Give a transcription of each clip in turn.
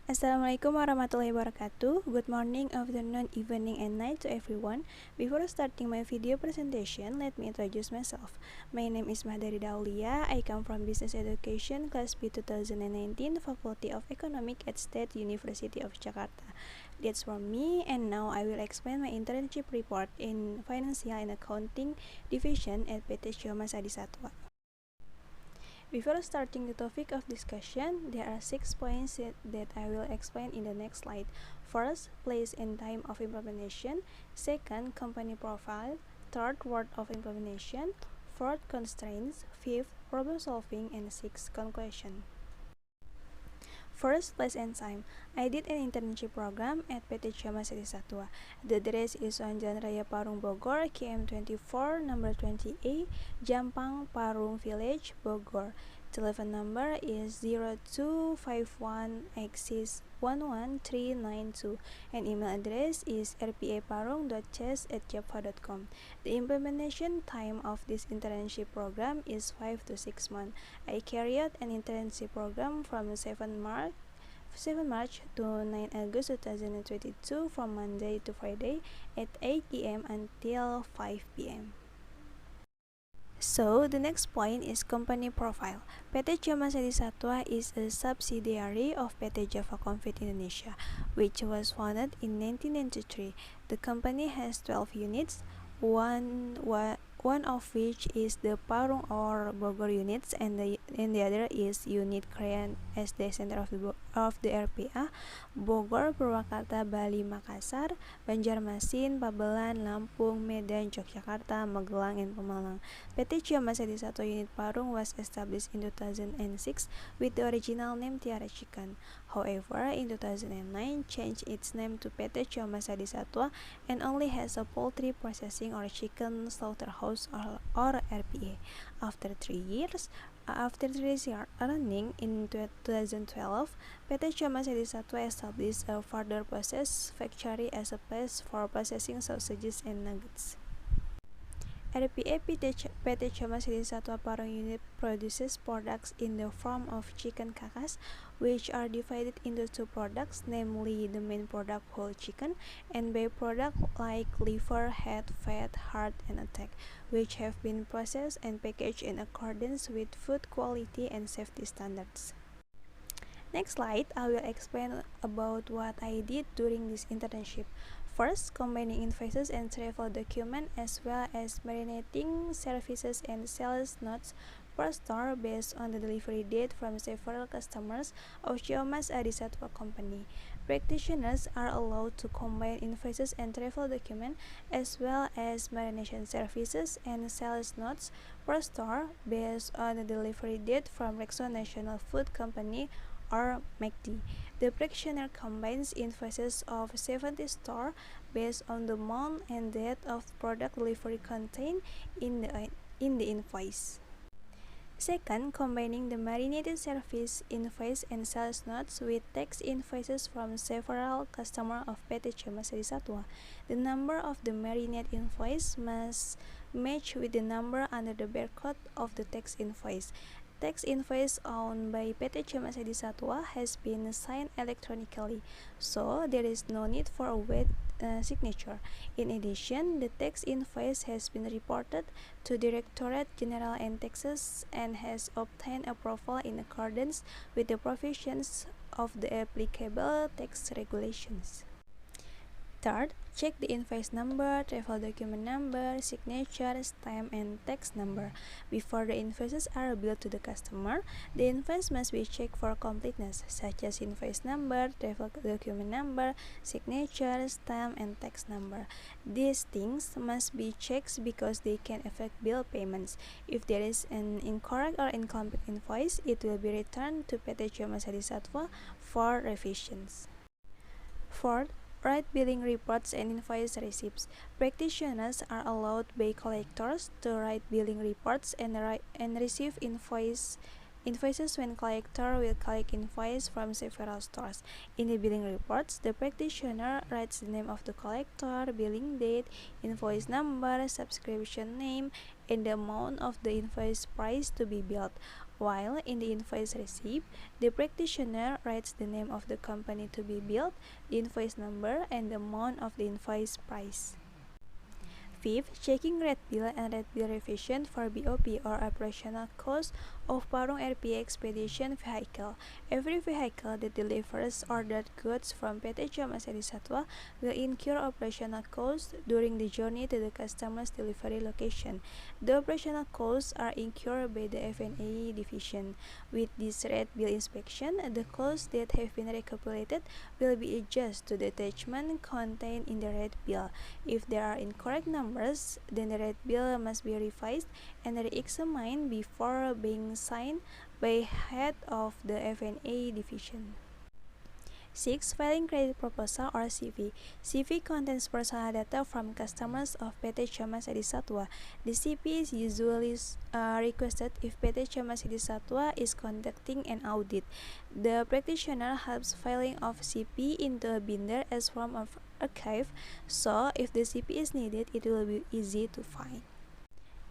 Assalamualaikum warahmatullahi wabarakatuh. Good morning, afternoon, evening, and night to everyone. Before starting my video presentation, let me introduce myself. My name is Mahdari Daulia. I come from Business Education, Class B 2019, Faculty of Economic at State University of Jakarta. That's from me, and now I will explain my internship report in Financial and Accounting Division at PT Syoma Sadi Satwa. Before starting the topic of discussion, there are 6 points that I will explain in the next slide. First, place and time of implementation. Second, company profile. Third, word of implementation. Fourth, constraints. Fifth, problem solving. And sixth, conclusion. First, place and time. I did an internship program at PT Syoma Sadi Satwa. The address is on Jalan Raya Parung Bogor, KM24, number 20A, Jampang, Parung Village, Bogor. Telephone number is 0251-8611-392 and email address is rpaparung.chess@java.com. The implementation time of this internship program is 5 to 6 months. I carried out an internship program from 7 March to 9 August 2022 from Monday to Friday at 8 p.m. until 5 p.m. So, the next point is company profile. PT Syoma Sadi Satwa is a subsidiary of PT Java Confit Indonesia, which was founded in 1993. The company has 12 units, one of which is the Parung or Bogor units, and the other is unit Krayan as the center of the RPA, Bogor, Purwakarta, Bali, Makassar, Banjarmasin, Pabelan, Lampung, Medan, Yogyakarta, Magelang, and Pemalang. PT Syoma Sadi Satwa Unit Parung was established in 2006 with the original name Tiara Chicken. However, in 2009, changed its name to PT Syoma Sadi Satwa and only has a poultry processing or chicken slaughterhouse or RPA. After 3 years running in 2012, PT Syoma Sadi Satwa established a further process factory as a place for processing sausages and nuggets. RPA PT Syoma Sadi Satwa Parung unit produces products in the form of chicken kakas, which are divided into two products, namely the main product whole chicken and byproduct like liver, head, fat, heart, and attack, which have been processed and packaged in accordance with food quality and safety standards. Next slide, I will explain about what I did during this internship. First, combining invoices and travel documents as well as marinating services and sales notes per store based on the delivery date from several customers of Syoma Sadi Satwa Company. Practitioners are allowed to combine invoices and travel documents as well as marination services and sales notes per store based on the delivery date from Rexona National Food Company or McD. The practitioner combines invoices of 70 stores based on the month and date of product delivery contained in the invoice. Second, combining the marinated service invoice and sales notes with tax invoices from several customers of PT Syoma Sadi Satwa. The number of the marinated invoice must match with the number under the barcode of the tax invoice. Tax invoice owned by PT Syoma Sadi Satwa has been signed electronically, so there is no need for a wet signature. In addition, the tax invoice has been reported to Directorate General and Taxes and has obtained approval in accordance with the provisions of the applicable tax regulations. Third, check the invoice number, travel document number, signature, stamp, and tax number. Before the invoices are billed to the customer, the invoice must be checked for completeness, such as invoice number, travel document number, signature, stamp, and tax number. These things must be checked because they can affect bill payments. If there is an incorrect or incomplete invoice, it will be returned to PT Syoma Sadi Satwa for revisions. Fourth, write billing reports and invoice receipts. Practitioners are allowed by collectors to write billing reports and receive invoices when collector will collect invoice from several stores. In the billing reports, the practitioner writes the name of the collector, billing date, invoice number, subscription name, and the amount of the invoice price to be billed. While in the invoice receipt, the practitioner writes the name of the company to be billed, the invoice number, and the amount of the invoice price. Fifth, checking red bill and red bill revision for BOP or operational cost of Parung RPA expedition vehicle. Every vehicle that delivers ordered goods from PT Camas Edi Satwa will incur operational costs during the journey to the customer's delivery location. The operational costs are incurred by the F&A division. With this red bill inspection, the costs that have been recalculated will be adjusted to the attachment contained in the red bill. If there are incorrect numbers, then the red bill must be revised and re-examined before being signed by head of the F&A division. 6. Filing credit proposal or CV. CV contains personal data from customers of PT Camas Edi Satwa. The CV is usually requested if PT Camas Edi Satwa is conducting an audit. The practitioner helps filing of CV into a binder as form of archive, so if the CV is needed, it will be easy to find.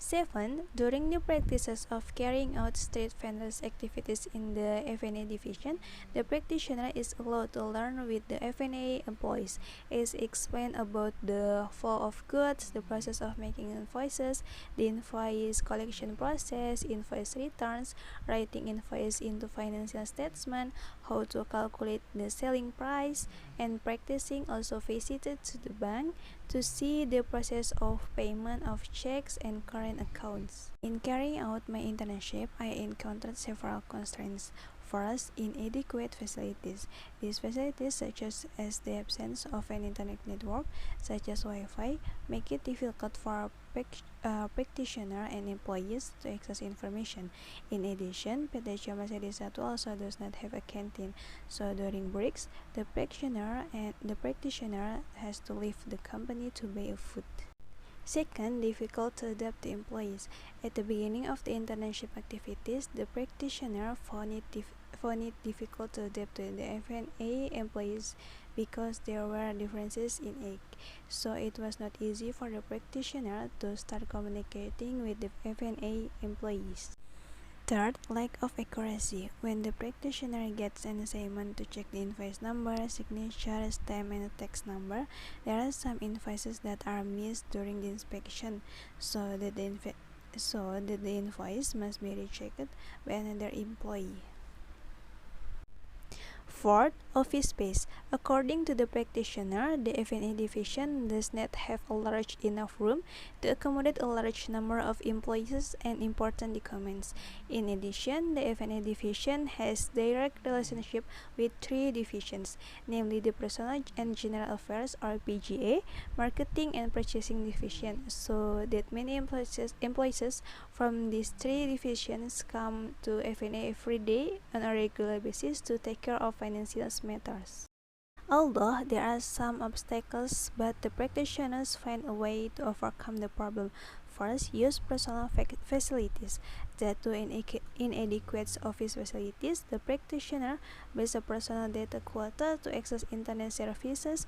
7. During the practices of carrying out street vendors activities in the F&A division, the practitioner is allowed to learn with the F&A employees. It is explained about the flow of goods, the process of making invoices, the invoice collection process, invoice returns, writing invoice into financial statement, how to calculate the selling price, and practicing also visited to the bank to see the process of payment of checks and current accounts. In carrying out my internship, I encountered several constraints. First, inadequate facilities. These facilities, such as the absence of an internet network, such as Wi-Fi, make it difficult for practitioner and employees to access information. In addition, PT Camas Edi Satwa also does not have a canteen, so during breaks, the practitioner has to leave the company to buy a food. Second, difficult to adapt to employees. At the beginning of the internship activities, the practitioner found it difficult to adapt to the F&A employees because there were differences in age. So it was not easy for the practitioner to start communicating with the F&A employees. Third, lack of accuracy. When the practitioner gets an assignment to check the invoice number, signature, stamp, and tax number, there are some invoices that are missed during the inspection, so that the invoice must be rechecked by another employee. Fourth, office space. According to the practitioner, the F&A division does not have a large enough room to accommodate a large number of employees and important documents. In addition, the F&A division has direct relationship with three divisions, namely the Personal and General Affairs or PGA, Marketing and Purchasing division, so that many employees from these three divisions come to F&A every day on a regular basis to take care of financial matters. Although there are some obstacles, but the practitioners find a way to overcome the problem. First, use personal facilities. Due to inadequate office facilities, the practitioner buys a personal data quota to access internet services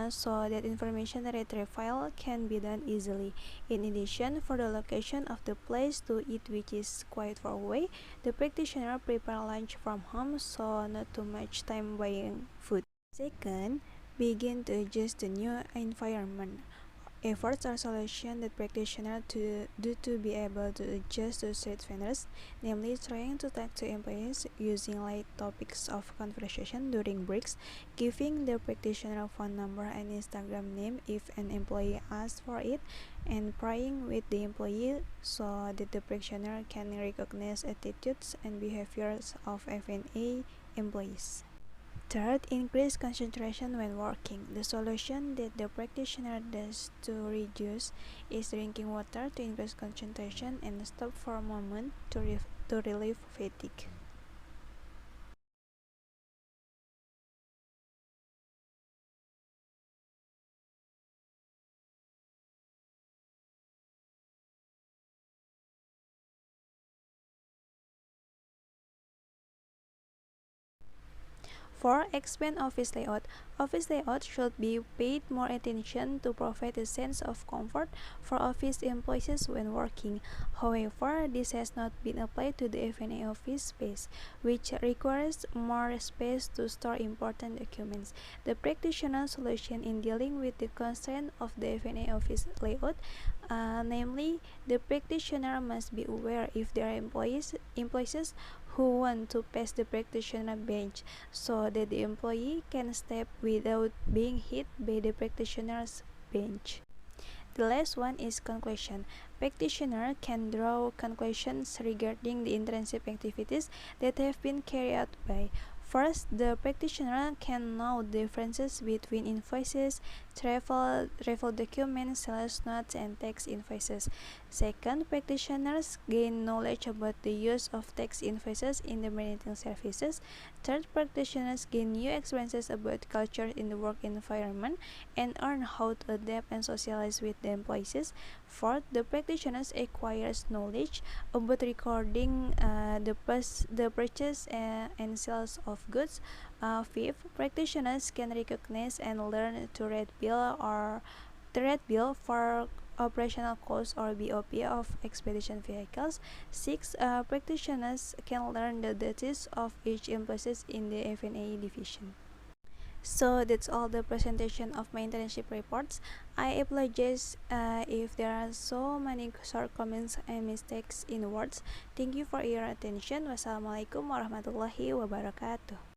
so that information retrieval can be done easily. In addition, for the location of the place to eat, which is quite far away, the practitioner prepare lunch from home, so not too much time buying food. Second, begin to adjust the new environment. Efforts are solutions that practitioners do to be able to adjust to street vendors, namely trying to talk to employees using light topics of conversation during breaks, giving the practitioner phone number and Instagram name if an employee asks for it, and praying with the employee so that the practitioner can recognize attitudes and behaviors of F&A employees. Third, increase concentration when working. The solution that the practitioner does to reduce is drinking water to increase concentration and stop for a moment to relieve fatigue. 4. Expand office layout. Office layout should be paid more attention to provide a sense of comfort for office employees when working. However, this has not been applied to the F&A office space, which requires more space to store important documents. The practitioner solution in dealing with the constraint of the F&A office layout, namely, the practitioner must be aware if there are employees who want to pass the practitioner bench so that the employee can step without being hit by the practitioner's bench. The last one is conclusion. Practitioner can draw conclusions regarding the internship activities that have been carried out by. First, the practitioner can know the differences between invoices, travel documents, sales notes, and tax invoices. Second, practitioners gain knowledge about the use of tax invoices in the managing services. Third, practitioners gain new experiences about culture in the work environment and learn how to adapt and socialize with the employees. Fourth, the practitioners acquires knowledge about recording the purchase and sales of goods. Fifth, practitioners can recognize and learn to read bill for operational costs or BOP of expedition vehicles. 6. Practitioners can learn the duties of each employee in the F&A division. So that's all the presentation of my internship reports. I apologize if there are so many shortcomings and mistakes in words. Thank you for your attention. Wassalamualaikum warahmatullahi wabarakatuh.